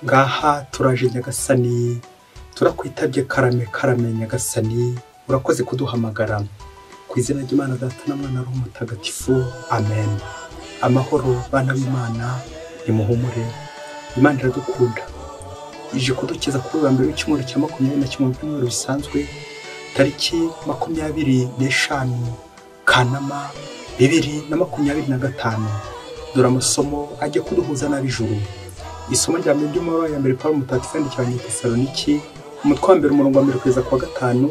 ngaha turaje Nyagasani, turakwitabye karame Nyagasani, urakoze kuduhamagara. Ku izina ry'Imana Data na Mwana na Roho Mutagatifu, amen. Amahoro bana b'Imana, nimuhumure, Imana iradukunda. Ije kudukiza kuri wa mbere w'icyumweru cya 21 mu byumweru bisanzwe, tariki 25 Kanama 2025. Dore amasomo ajya kuduhuza n'ab'ijuru. Isomo rya mbere ry'umubare ya mbere Pawulo Mutagatifu yandikiye Abanyatesaloniki, umutwe wa mbere umurongo wa 1 kugeza kwa 5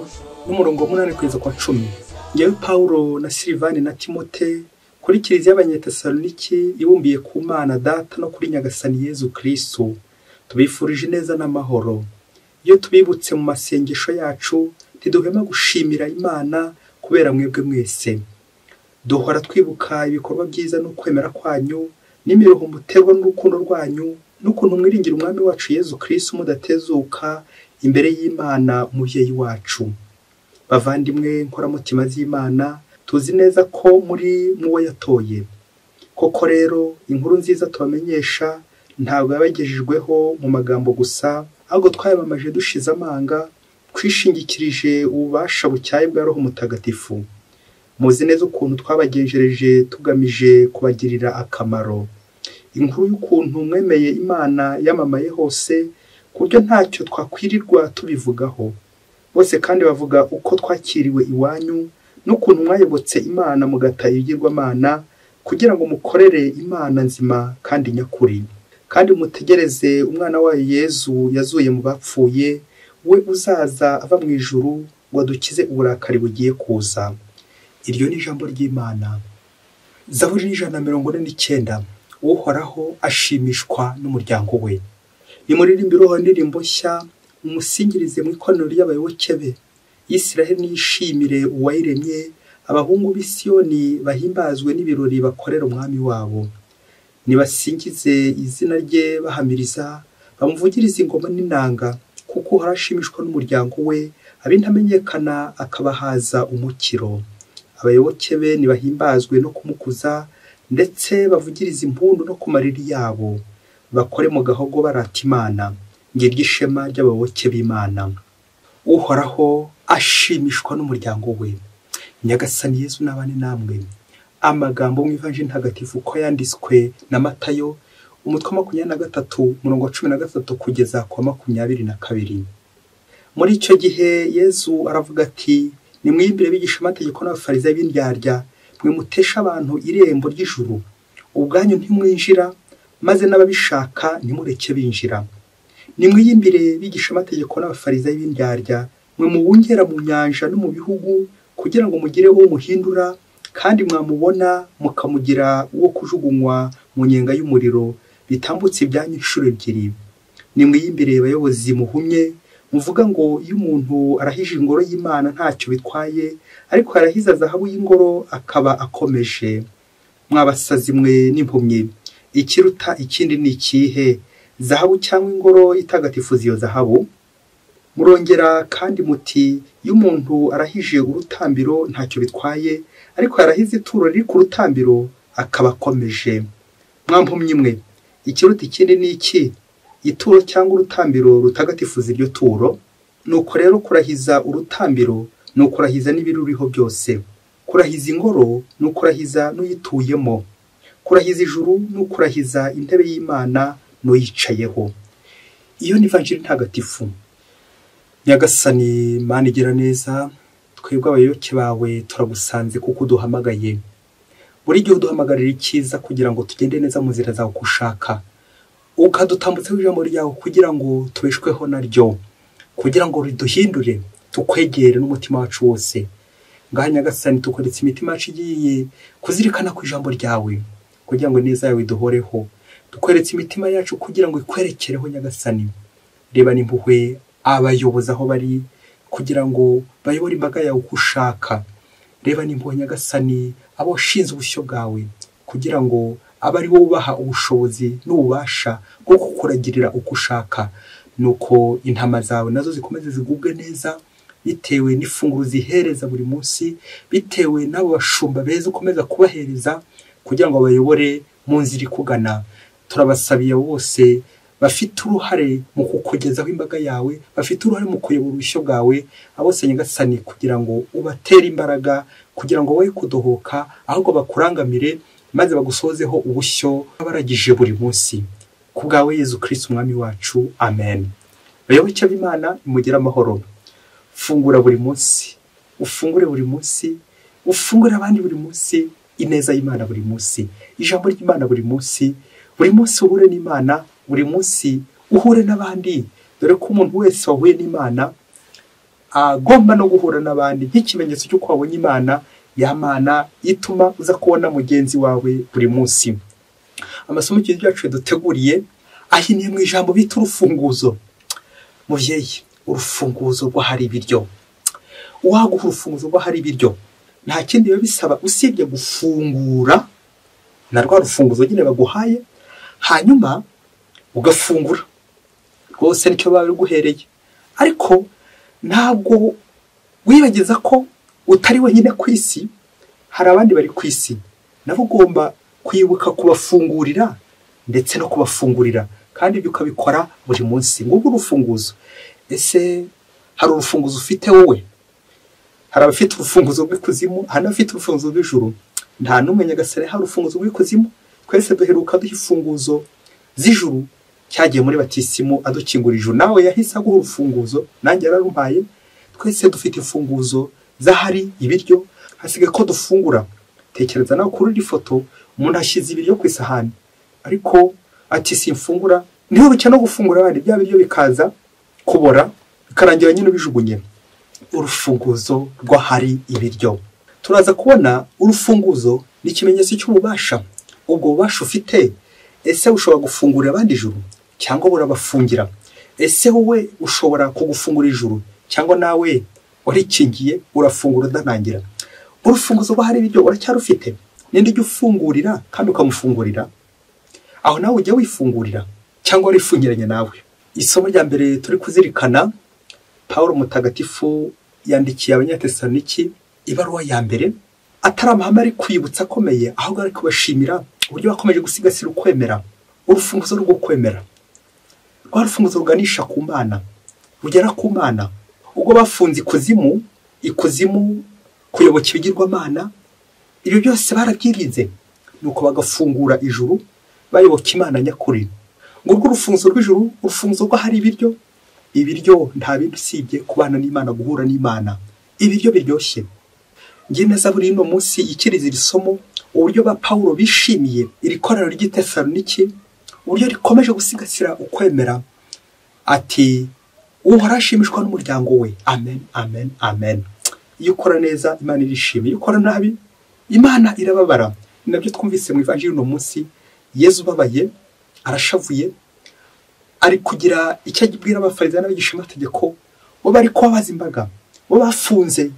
n'umurongo wa 8 kugeza kwa 10. Ngewe Pawulo na Silvani na Timote kuri Kiliziya y'Abanyatesaloniki ibumbiye ku Mana Data no kuri Nyagasani Yezu Kristo, tubifurije neza n'amahoro. Iyo tubibutse mu masengesho yacu, ntiduhema gushimira Imana kubera mwebwe mwese. Duhora twibuka ibikorwa byiza no kwemera kwanyu n'imiruho muterwa n'urukundo rwanyu n'ukuntu mwiringira umwami wacu Yezu Kristo mudatezuka imbere y'Imana umuvyeyi wacu. Bavandimwe nkoramutima z'Imana, tuzi neza ko muri muwo yatoye. Koko rero inkuru nziza tubamenyesha ntabwo yabagejejweho mu magambo gusa, ahubwo twayamamaje dushize amanga, twishingikirije ububasha bucyaye bwa Roho Mutagatifu. Muzi neza ukuntu twabagenjereje tugamije kubagirira akamaro. Inkuru y'ukuntu mwemeye Imana yamamaye hose, kuryo ntacyo twakwirirwa tubivugaho. Bose kandi bavuga uko twakiriwe iwanyu, n'ukuntu mwayobotse Imana mugataye ibigirwamana, kugira ngo mukorere Imana nzima kandi nyakuri. Kandi mutegereze umwana wayo Yezu yazuye mu bapfuye, we uzaza ava mu ijuru ngo adukize uburakari bugiye kuza. Iryo ni ijambo ry'Imana. Zaburi 149. Uhoraho ashimishwa n'umuryango we. Nimuririmbire indirimbo nshya, umusingirize mu ikoraniro ry'abayoboke be. Isiraheli niyishimire uwayiremye, abahungu b'i Siyoni bahimbazwe n'ibirori bakorera umwami wabo. Nibasingize izina rye bahamiriza, bamuvugirize ingoma n'inanga, kuko harashimishwa n'umuryango we, abintamenyekana akabahaza umukiro. Abayoboke be nibahimbazwe no kumukuza, ndetse bavugirize impundu no ku mariri yabo, bakore mu gahogo barata Imana, ngiryo ishema ry'abayoboke b'Imana. Uhoraho ashimishwa n'umuryango we. Nyagasani Yezu nabane namwe. Amagambo mu Ivanjili ntagatifu ko yanditswe na Matayo, umutwe wa 23 umurongo wa 13 kugeza kwa 22. Muri icyo gihe Yezu aravuga ati, nimwiyimbire bigisha amategeko n'abafarisayo b'indyarya, mwe mutesha abantu irembo ry'ijuru. Ubwanyu ntimwinjira, maze n'ababishaka ntimureke binjira. Nimwiyimbire bigisha amategeko n'abafarisayo b'indyarya, mwe mubungera mu nyanja no mu bihugu, kugira ngo mugire uwo muhindura, kandi mwamubona mukamugira uwo kujugunywa mu nyenga y'umuriro, bitambutse ibyanyu inshuro 2. Nimwiyimbire bayobozi muhumye, muvuga ngo iyo umuntu arahije ingoro y'Imana ntacyo bitwaye, ariko arahiza zahabu y'ingoro akaba akomeje. Mwabasazi mwe n'impumyi, ikiruta ikindi ni ikihe, zahabu cyangwa ingoro itagatifuza iyo zahabu? Murongera kandi muti, iyo umuntu arahije urutambiro ntacyo bitwaye, ariko arahize ituro riri ku rutambiro akaba akomeje. Mwampumyi mwe, ikiruta ikindi ni iki, ituro cyangwa urutambiro rutagatifuza iryo turo? Nuko rero kurahiza urutambiro ni ukurahiza n'ibiruriho byose. Kurahiza ingoro ni ukurahiza n'uyituyemo. Kurahiza ijuru ni ukurahiza intebe y'Imana n'uyicayeho. Iyo ni Ivanjili ntagatifu. Nyagasani Mana igira neza, twebwe abayoboke bawe turagusanze kuko uduhamagaye. Buri gihe uduhamagarira icyiza kugira ngo tugende neza mu nzira zawe kushaka. Ukadutambutsa ijambo ryawe kugira ngo tubeshweho naryo, kugira ngo riduhindure, tukwegere n'umutima wacu wose. Ngaha Nyagasani tukoretse imitima yacu igiye kuzirikana ku ijambo ryawe, kugira ngo neza yawe duhoreho. Tukweretse imitima yacu kugira ngo ikwerekereho Nyagasani. Reba n'impuhwe abayobozi aho bari, kugira ngo bayobore imbaga yawe uko ushaka. Reba n'impuhwe Nyagasani abashinze ubushyo bwawe, kugira ngo abari wowe ubaha ubushobozi n'ububasha bwo kukuragirira uko ushaka. Nuko intama zawe nazo zikomeze zigubwe neza, bitewe n'ifunguro zihereza buri munsi, bitewe n'abo bashumba beza ukomeza kubahereza, kugira ngo bayobore mu nzira ikugana. Turabasabiye bose bafite uruhare mu kukugezaho imbaga yawe, bafite uruhare mu kuyobora ubushyo bwawe, abose Nyagasani kugira ngo ubatere imbaraga, kugira ngo wowe kudohoka, ahubwo bakurangamire maze bagusozeho ubushyo baragije buri munsi. Ku bwawe Yezu Kristo umwami wacu, amen. Bayoboke b'Imana, imugire amahoro. Fungura buri munsi, ufungure buri munsi, ufungure abandi buri munsi, ineza y'Imana buri munsi, ijambo ry'Imana buri munsi uhure n'Imana, buri munsi uhure n'abandi, dore ko umuntu wese wahuye n'Imana agomba no guhura n'abandi nk'ikimenyetso cy'uko wabonye Imana, ya Mana ituma uza kubona mugenzi wawe buri munsi. Amasomo yacu duteguriye ahiniye mu ijambo bita urufunguzo. Muvyeyi, urufunguzo rwo hari ibiryo. Waguha urufunguzo rwo hari ibiryo, nta kindi biba bisaba usibye gufungura na rwa rufunguzo nyine baguhaye, hanyuma ugafungura. Rwose nicyo baba biguhereye, ariko ntabwo wibagiza ko utari wenyine ku isi, hari abandi bari ku isi, nabo ugomba kwibuka kubafungurira ndetse no kubafungurira, kandi ibyo ukabikora buri munsi. Ngubwo urufunguzo. Ese hari urufunguzo ufite wowe? Hari abafite urufunguzo rw'ikuzimu, hari n'abafite urufunguzo rw'ijuru. Nta n'umwe Nyagasani hari urufunguzo rw'ikuzimu. Twese duheruka duha imfunguzo z'ijuru, cyagiye muri batisimu adukingura ijuru. Nawe yahise aguha urufunguzo, nanjye yararumpaye. Twese dufite imfunguzo zahari ibiryo, hasigaye ko dufungura. Tekereza nawe kuri iri foto, umuntu ashyize ibiryo ku isahani, ariko ati simfungura, niho bucya no gufungura abandi, bya biryo bikaza kubora, bikarangira nyine bijugunye. Urufunguzo rwo hari ibiryo. Turaza kubona urufunguzo ni ikimenyetso cy'ububasha. Ubwo bubasha ufite, ese ushobora gufungurira abandi ijuru cyangwa burabafungira? Ese wowe ushobora kugufungura ijuru cyangwa nawe warikingiye urafungura udanangira? Urufunguzo rwo hari ibiryo uracyarufite? Ninde ujya ufungurira kandi ukamufungurira? Aho nawe ujya wifungurira cyangwa warifungiranye nawe? Isomo rya mbere turi kuzirikana, Pawulo mutagatifu yandikiye Abanyatesaloniki ibaruwa ya mbere, atari amahame ari kwibutsa akomeye, ahubwo ari kubashimira uburyo bakomeje gusigasira ukwemera. Urufunguzo rwo kwemera, rwa rufunguzo ruganisha ku Mana, rugera ku Mana. Ubwo bafunze ikuzimu kuyoboka ibigirwamana, ibyo byose barabyirinze, nuko bagafungura ijuru bayoboka Imana nyakuri. Ngurwo urufunguzo rw'ijuru, urufunguzo rwo hari ibiryo. Ibiryo nta bindi usibye kubana n'Imana, guhura n'Imana, ibiryo biryoshye. Ngiye neza buri no munsi ikiriza iri somo, uburyo ba Pawulo bishimiye iri korano ry'Itesaloniki, uburyo rikomeje gusigasira ukwemera. Ati uhora ashimishwa n'umuryango we. Amen, amen, amen. Iyo ukora neza Imana irishimye, iyo ukora nabi Imana irababara. Nabyo twumvise mu Evanjiri no munsi, Yezu babaye, arashavuye, ari kugira icyo agibwira abafarisayo n'abigishamategeko, bo bari kubabaza imbaga, bo bafunze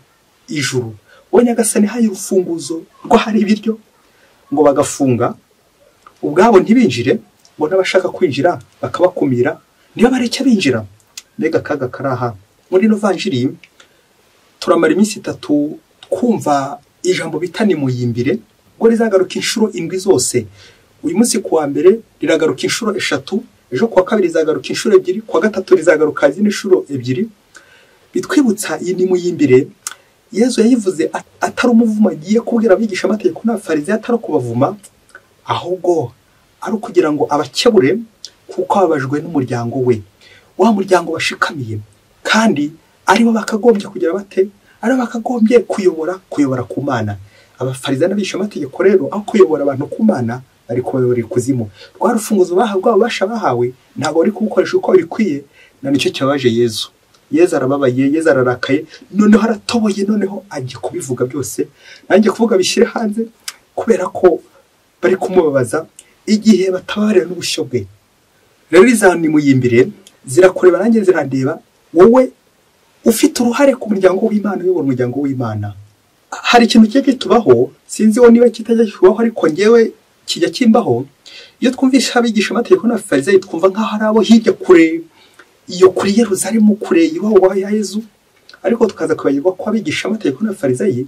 ijuru, bo Nyagasani haye urufunguzo rwo hari ibiryo, ngo bagafunga ubwabo ntibinjire, ngo n'abashaka kwinjira bakabakumira, niyo bareke binjira. Mbega kaga karaha. Muri no Evanjiri turamara iminsi 3 twumva ijambo bita nimuyimbire, ngo rizagaruka inshuro 7 zose. Uyu munsi kuwa mbere riragaruka inshuro 3, ejo kuwa kabiri rizagaruka inshuro 2, kuwa gatatu rizagaruka izindi inshuro 2. Bitwibutsa iyi nimuyimbire Yezu yayivuze atari umuvumo agiye kubwira abigisha amategeko n'abafarisayo, atari kubavuma, ahubwo ari kugira ngo abakebure, kuko ababajwe n'umuryango we, wa muryango bashikamiye, kandi aribo bakagombye kugira bate, ari bakagombye kuyobora ku Mana. Abafarisayo n'abigisha amategeko rero aho kuyobora abantu ku Mana, bari kubayobora ikuzimu. Rwa rufunguzo bahabwa babasha bahawe ntabwo bari kubukoresha uko bikwiye, na nicyo cyabaje Yezu. Yezu arababaye, Yezu ararakaye, noneho aratoboye, noneho agiye kubivuga byose, nanjye kuvuga bishyire hanze, kubera ko bari kumubabaza igihe batabarira n'ubushyo bwe. Rero izani muyimbire zirakureba, nanjye zirandeba, wowe ufite uruhare ku muryango w'Imana, uyobora umuryango w'Imana. Hari ikintu kigiye tubaho, sinzi wo niba kitajya kubaho, ariko ngewe kijya kimbaho. Iyo twumvisha abigisha amategeko n'abafarisayo, twumva nk'aho ari abo hirya kure, iyo kuri Yerusalemu, kure iwabo wa Yezu, ariko tukaza kubagirwa ko abigisha amategeko n'abafarisayo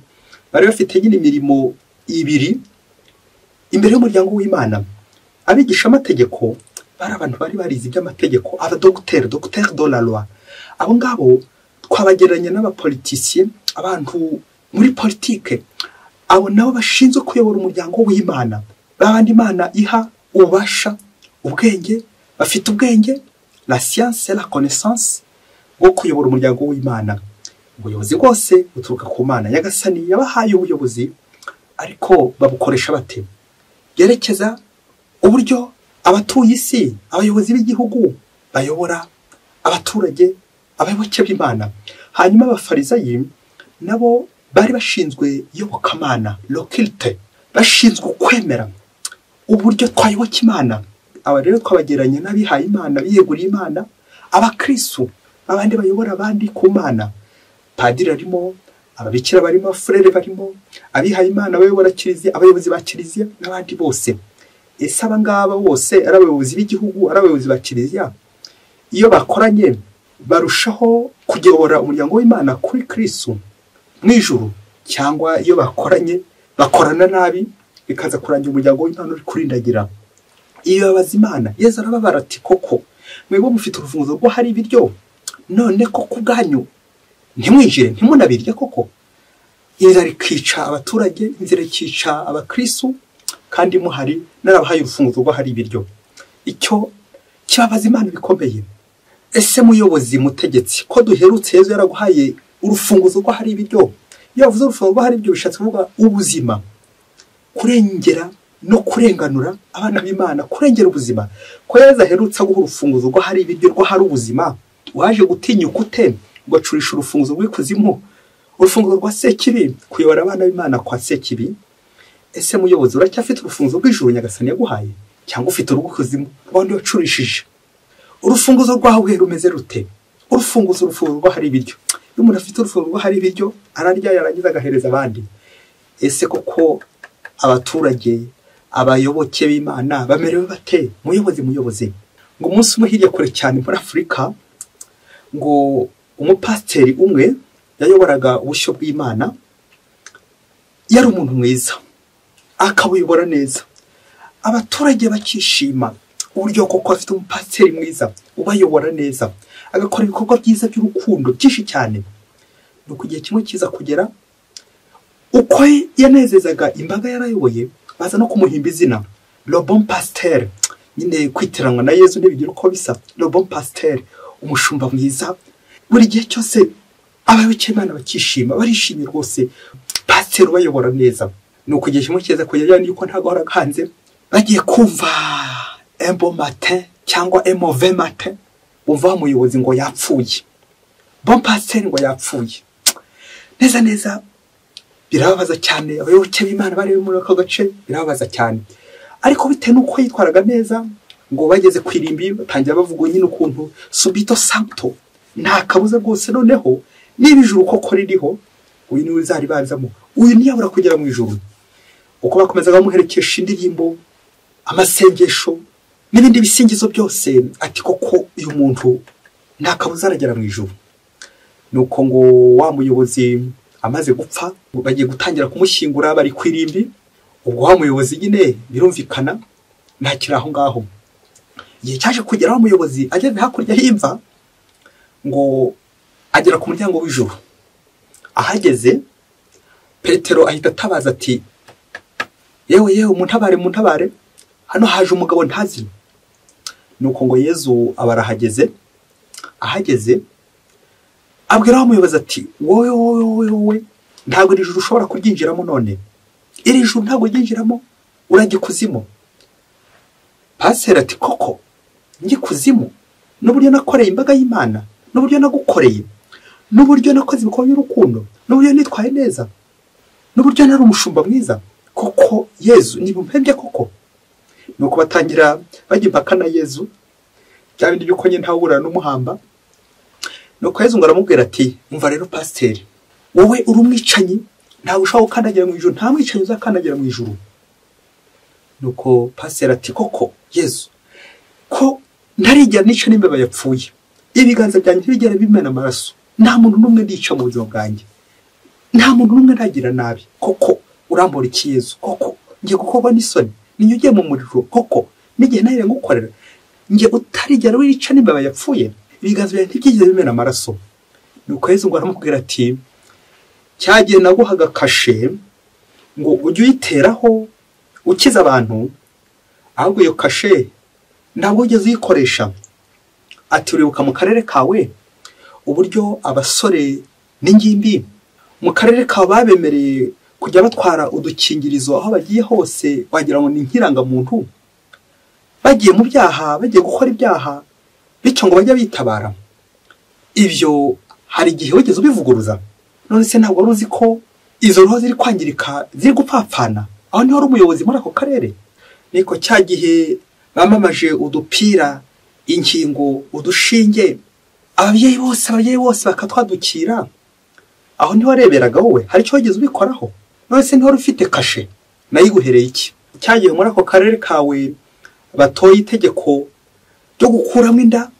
bari bafite nyine imirimo 2 imbere y'umuryango w'Imana. Abigisha amategeko bari abantu bari barize iby'amategeko, abadogiteri, docteur de la loi. Abo ngabo twabagereranya n'abapoliticiens, abantu muri politike. Abo nabo bashinzwe kuyobora umuryango w'Imana, babandi Imana iha ubasha, ubwenge, bafite ubwenge, la science et la connaissance bwo kuyobora umuryango w'Imana. Ubuyobozi bwose buturuka ku Mana. Nyagasani yabahaye ubuyobozi, ariko babukoresha bate? Yerekeza uburyo abatuye isi, abayobozi b'igihugu bayobora abaturage, abayoboke b'Imana. Hanyuma abafarisayi nabo bari bashinzwe iyobokamana, l'occulte, bashinzwe kwemera uburyo twayoboka Imana. Aba rero twabageranye n'abihaye Imana, biyeguriye Imana, abakristo, abandi bayobora abandi ku Mana. Padiri arimo, ababikira barimo, frere barimo, abihaye Imana bayobora kiliziya, abayobozi ba kiliziya n'abandi bose. Ese aba ngaba bose ari abayobozi b'igihugu, ari abayobozi ba kiliziya, iyo bakoranye barushaho kuyobora umuryango w'Imana kuri Kristo mu ijuru, cyangwa iyo bakoranye bakorana nabi bikaza kurangira umuryango w'Imana uri kurindagira? Iyo babaza Imana, Yesu arababara ati koko mwebwe mufite urufunguzo rwo hari ibiryo, none ko kubwanyu ntimwinjire ntimunabirye koko? Inzara ikica abaturage, inzira ikica abakristo, kandi muhari narabahaye urufunguzo rwo hari ibiryo. Icyo kibabaza Imana bikomeye. Ese muyobozi, mutegetsi, ko duherutse Yesu yaraguhaye urufunguzo rwo hari ibiryo? Iyo bavuze urufunguzo rwo hari ibiryo bishatse kuvuga ubuzima, kurengera no kurenganura abana b'Imana, kurengera ubuzima. Ko Yesu aherutse guha urufunguzo rwo hari ibiryo, rwo hari ubuzima, waje gutinyuka ute ugacurisha urufunguzo rw'ikuzimu, urufunguzo rwa Sekibi, kuyobora abana b'Imana kwa Sekibi? Ese muyobozi, uracyafite urufunguzo rw'ijuru Nyagasani yaguhaye, cyangwa ufite urw'ikuzimu rwandi wacurishije? Urufunguzo rwawe rumeze rute? Urufunguzo rwo hari ibiryo. Iyo umuntu afite urufunguzo rwo hari ibiryo, ararya yarangiza agahereza abandi. Ese koko abaturage, abayoboke b'Imana bamerewe bate? Muyobozi, ngo umunsi umwe hirya kure cyane muri Afurika, ngo umupasiteri umwe yayoboraga ubushyo bw'Imana, yari umuntu mwiza, akabuyobora neza, abaturage bakishima uburyo koko afite umupasiteri mwiza ubayobora neza, agakora ibikorwa byiza by'urukundo byinshi cyane. Nuko igihe kimwe kiza kugera, uko yanezezaga imbaga yarayoboye, baza no kumuhimba izina le bon pasteur, nyine kwitiranwa na Yesu ntibigira uko bisa. Le bon pasteur, umushumba mwiza. Buri gihe cyose abayoboke b'Imana bakishima, barishimye rwose, pasteur ubayobora neza. Nuko igihe kimwe kiza kugera, yuko ntago haraganze, bagiye kumva un bon matin cyangwa un mauvais matin, umva umuyobozi ngo yapfuye, bon pasteur ngo yapfuye. Neza birababaza cyane. Abayoboke b'Imana bari muri ako gace, birababaza cyane. Ariko bitewe n'uko yitwaraga neza, ngo bageze kwirimbi batangira bavuga nyine ukuntu subito santo, nta kabuza rwose, noneho niba ijuru koko ririho, uyu niwe uzari banzamo, uyu ntiyabura kugera mu ijuru. Uko bakomeza bamuherekesha indirimbo, amasengesho n'ibindi bisingizo byose, ati koko uyu muntu nta kabuza aragera mu ijuru. Nuko ngo wa muyobozi amaze gupfa, bagiye gutangira kumushyingura, bari kwirimbi. Ubwo wa muyobozi nyine birumvikana ntakiri aho ngaho. Igihe cyaje kugera, wa muyobozi ageze hakurya y'imva, ngo agera ku muryango w'ijuru. Ahageze, Petero ahita atabaza ati, yewe muntabare, hano haje umugabo ntazi. Nuko ngo Yesu abarahageze. Ahageze abwira wa muyobozi ati, wowe ntabwo iri juru ushobora kuryinjiramo, none iri juru ntabwo ryinjiramo, urajya ikuzimu. Pasteur ati, koko njye kuzimu? N'uburyo nakoreye imbaga y'Imana, n'uburyo nagukoreye, n'uburyo nakoze ibikorwa by'urukundo, n'uburyo nitwaye neza, n'uburyo nari umushumba mwiza, koko Yesu nibumpembye koko? Nuko batangira bajya impaka na Yesu, bya bindi by'uko nyine ntawubura n'umuhamba. Nuko Yesu ngo aramubwira ati, umva rero pasteur, wowe uri umwicanyi, ntawe ushaka gukandagira mu ijuru, nta mwicanyi uzakandagira mu ijuru. Nuko pasteur ati, koko Yesu, ko ntarigera nica n'imbeba yapfuye, ibiganza byanjye ntibigera bimena amaraso, nta muntu n'umwe ndica mu buzima bwanjye, nta muntu n'umwe ndagira nabi, koko urambura iki Yesu? Koko ngiye gukorwa n'isoni, niyo ugiye mu muriro, koko n'igihe nawe ngukorera nge utarigera wica n'imbeba yapfuye ibiganza byawe ntibyigeze bimena amaraso. Nuko Yesu ngo aramubwira ati cyagiye naguhaga kashe ngo ujye uyiteraho ukiza abantu, ahubwo iyo kashe ntabwo ugeze uyikoresha. Ati uribuka mu karere kawe uburyo abasore n'ingimbi mu karere kawe babemereye kujya batwara udukingirizo aho bagiye hose, wagira ngo ni nk'irangamuntu, bagiye mu byaha, bagiye gukora ibyaha, bityo ngo bajya bitabara. Ibyo hari igihe wigeze ubivuguruza? None se ntabwo wari uzi ko izo roho ziri kwangirika, ziri gupfapfana? Aho niho ari umuyobozi muri ako karere. Niko cya gihe bamamaje udupira, inkingo, udushinge, ababyeyi bose bakatwadukira, aho niho wareberaga wowe? Hari icyo wigeze ubikoraho? None se niho ufite kashe nayiguhereye iki? Cyagiye muri ako karere kawe batoye itegeko ryo gukuramo inda,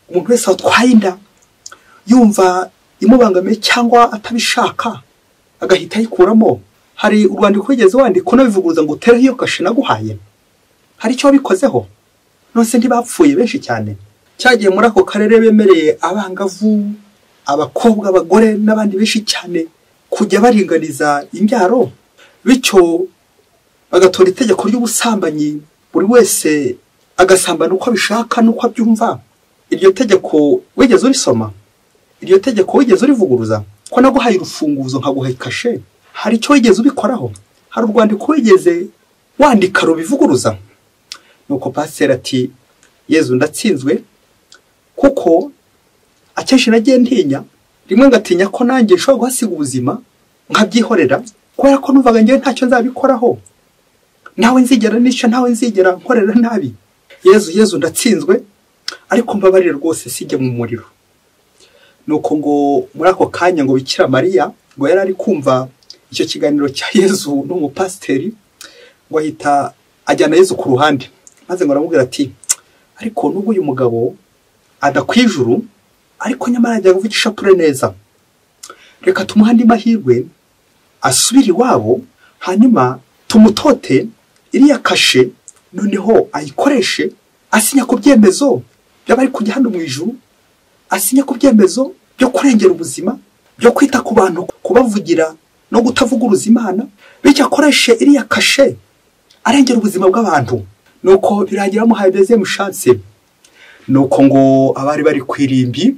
umuntu wese watwaye inda yumva imubangamiye cyangwa atabishaka agahita ayikuramo. Hari urwandiko wigeze wandika unabivuguruza ngo utereho iyo kashe naguhaye? Hari icyo wabikozeho? None se ntibapfuye benshi cyane? Cyagiye muri ako karere bemereye abangavu, abakobwa, abagore n'abandi benshi cyane kujya baringaniza imbyaro, bityo bagatora itegeko ry'ubusambanyi, buri wese agasambana uko abishaka n'uko abyumva. Iryo tegeko wigeze urisoma? Iryo tegeko wigeze urivuguruza? Ko naguhaye urufunguzo nkaguhaye kashe, hari icyo wigeze ubikoraho? Hari urwandiko wigeze wandika rubivuguruza? Nuko pasiteri ati Yezu ndatsinzwe, kuko akenshi nagiye ntinya, rimwe ngatinya ko nanjye nshobora guhasiga ubuzima nkabyihorera, kubera ko numvaga ngewe ntacyo nzabikoraho, nawe nzigera nicyo, nawe nzigera nkorera nabi. Yezu ndatsinzwe, ariko mbabarire rwose sijye mu muriro. Nuko ngo muri ako kanya ngo Bikira Mariya ngo yari ari kumva icyo kiganiro cya Yezu n'umupasiteri, ngo ahita ajyana Yezu ku ruhande, maze ngo aramubwira ati ariko nubwo uyu mugabo adakwijuru, ariko nyamara ajya kuvuga ishapure neza, reka tumuha andi mahirwe asubire iwabo, hanyuma tumutote iriya kashe, noneho ayikoreshe, asinya ku byemezo by'abari kujya hano mu ijuru, asinya ku byemezo byo kurengera ubuzima, byo kwita ku bantu, kubavugira no gutavuguruza Imana, bityo akoreshe iriya kashe arengera ubuzima bw'abantu. Nuko birangira amuhaye deuxième chance. Nuko ngo abari bari kwirimbi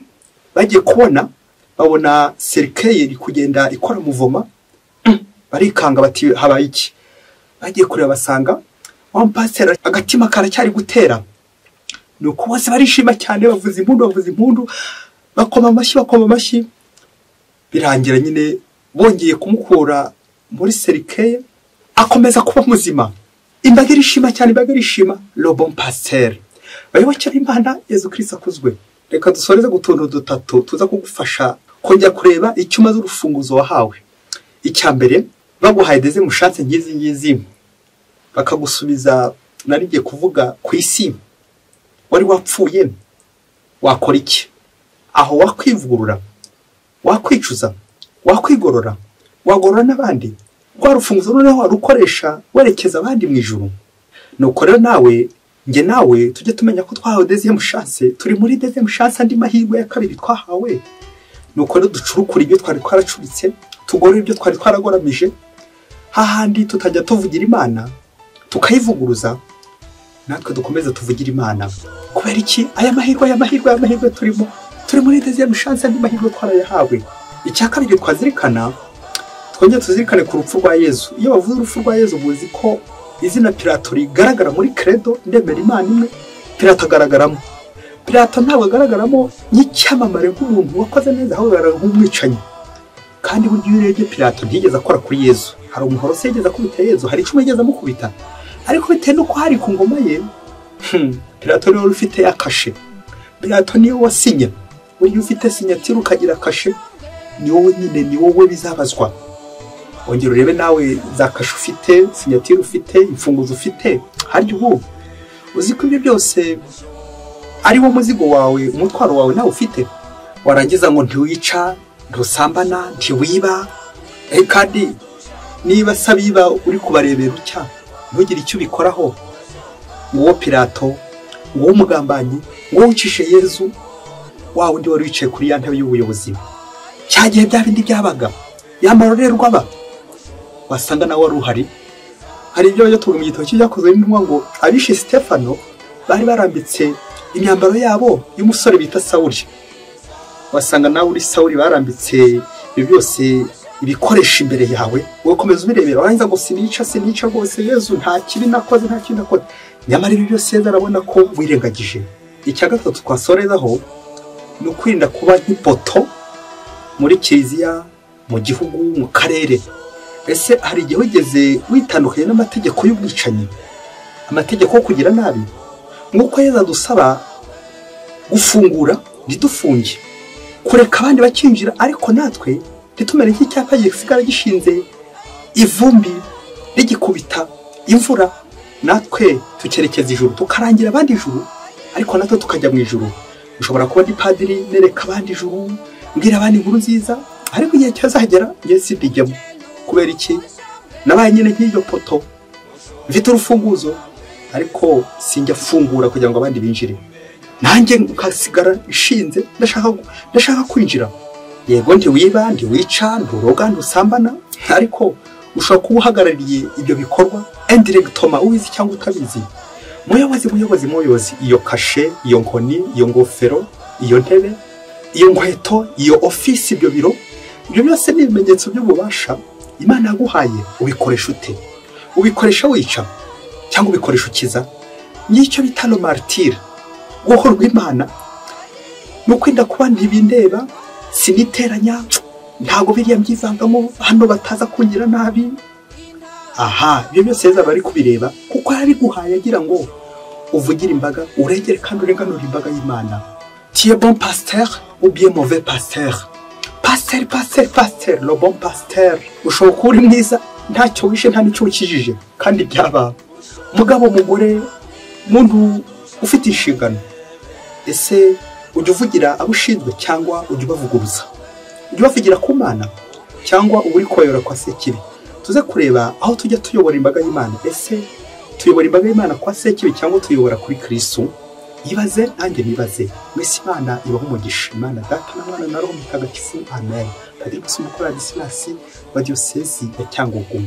bagiye kubona, babona serikeye iri kugenda ikora muvoma, barikanga bati habaye iki? Bagiye kureba basanga wa mpasiteri agatima karacyari gutera. Nuko bose barishima cyane, bavuza impundu, bakoma amashyi. Birangira nyine bongeye kumukura muri serikeye, akomeza kuba muzima. Imbaga irishima cyane, le bon pasteur. Bayoboke b'Imana, Yezu Kristo akuzwe. Reka dusoreze gutuntu dutatu tuza kugufasha kongera kureba icyo umaze urufunguzo wahawe. Icya mbere, baguhaye deuxième chance ngizi, bakagusubiza narigiye kuvuga ku isi, wari wapfuye, wakora iki? Aho wakwivugurura, wakwicuza, wakwigorora, wagorora n'abandi, rwa rufunguzo noneho warukoresha werekeza abandi mu ijuru. Nuko rero nawe tujye tumenya ko twahawe deuxième chance, turi muri deuxième chance, andi mahirwe ya kabiri twahawe. Nuko rero ducurukura ibyo twari twaracuritse, tugorora ibyo twari twaragoramije, hahandi tutajya tuvugira Imana, tukayivuguruza, natwe dukomeza tuvugira Imana. Kubera iki? Aya mahirwe turimo, turi muri deuxième chance, andi mahirwe twarayahawe. Icya kabiri twazirikana, twongeye tuzirikane ku rupfu rwa Yezu. Iyo bavuze urupfu rwa Yezu, muzi ko izina Pilato rigaragara muri credo ndemera Imana imwe, Pilato agaragaramo. Pilato ntabwo agaragaramo nk'icyamamare nk'umuntu wakoze neza, ahubwo agaragara nk'umwicanyi. Kandi buryo iyo urebye Pilato ntiyigeze akora kuri Yezu. Hari umuhoro se yigeze akubita Yezu, hari icumu yigeze amukubita, ariko bitewe n'uko hari ku ngoma ye, Pilato niwe ufite ya kashe. Pilato niwe wasinya. Buryo ufite sinyatire ukagira kashe, ni wowe nyine, ni wowe bizabazwa. Ongera urebe nawe za kashe ufite, sinyatire ufite, imfunguzo ufite, harya ubu uzi ko ibyo byose ari wo muzigo wawe, umutwaro wawe nawe ufite. Warangiza ngo ntiwica, ntusambana, ntiwiba, kandi niba sabiba uri kubarebera utya, ntugire icyo ubikoraho. Uwo Pilato ngo umugambanyi ngo ucishe Yezu wa wundi wari wicaye kuri ya ntebe y'ubuyobozi cyagiye bya bindi byabaga yamarorerwa aba wasanga nawe wari uhari. Hari ibyo tuvuga mu gitabo cyakozwe n'intumwa ngo abishe Stefano bari barambitse imyambaro yabo y'umusore bita Sawuli. Wasanga nawe uri Sawuli barambitse ibyo byose ibikoresha imbere yawe wowe komeza ubirebera warangiza ngo sinica rwose Yezu nta kibi nakoze nta kintu nakoze. Nyamara ibyo byose Yezu arabona ko wirengagije. Icya gatatu twasorezaho ni ukwirinda kuba nk'ipoto muri kiliziya mu gihugu mu karere. Ese hari igihe wigeze witandukanye n'amategeko y'ubwicanyi, amategeko yo kugira nabi? Nk'uko Yezu adusaba gufungura ntidufunge, kureka abandi bakinjira, ariko natwe ntitumere nk'icyapa gisigara gishinze ivumbi rigikubita imvura, natwe tukerekeza ijuru tukarangira abandi ijuru, ariko natwe tukajya mu ijuru. Ushobora kuba ndi padiri nereka abandi ijuru, mbwira abandi inkuru nziza, ariko igihe cyazagera njye sindijyamo. Kubera iki? Nabaye nyine nk'iyo poto mfite urufunguzo ariko sinjya fungura kugira ngo abandi binjire, nanjye nkasigara ishinze ndashaka kwinjira. Yego ntiwiba ntiwica nturoga ntusambana, ariko ushobora kuba uhagarariye ibyo bikorwa indirectement ubizi cyangwa utabizi. Muyobozi iyo kashe, iyo nkoni, iyo ngofero, iyo ntebe, iyo nkweto, iyo office, ibyo biro, ibyo byose ni ibimenyetso by'ububasha Imana yaguhaye. Ubikoresha ute? Ubikoresha wica cyangwa ubikoresha ukiza? Nicyo bita le martyr, guhorwa Imana. Nukwinda kuba ntibindeba, siniteranya, ntago biriya mbyivangamo hano bataza kungira nabi. Aha, ibyo byose Yezu bari kubireba kuko yarabiguhaye agira ngo uvugire imbaga, uregere kandi urenganura imbaga y'Imana. Tu es bon pasteur ou bien mauvais pasteur? Pasteur, le bon pasteur. Ushobora kuba uri mwiza ntacyo wishe nta n'icyo ukijije kandi byaba. Mugabo, mugore, muntu ufite inshingano, ese ujya uvugira abo ushinzwe cyangwa ujya ubavuguruza? Ujya ubavugira ku Mana cyangwa uri koyora kwa Sekibi? Tuze kureba aho tujya tuyobora imbaga y'Imana. Ese tuyobora imbaga y'Imana kwa Sekibi cyangwa tuyobora kuri Kristo? Ibaze nanjye nibaze. Mwese Imana ibaho umugisha. Imana Data na Mwana na Roho Mutagatifu. Amen. Padiri Musumukuru Ladislas wa Diocèse ya Cyangugu.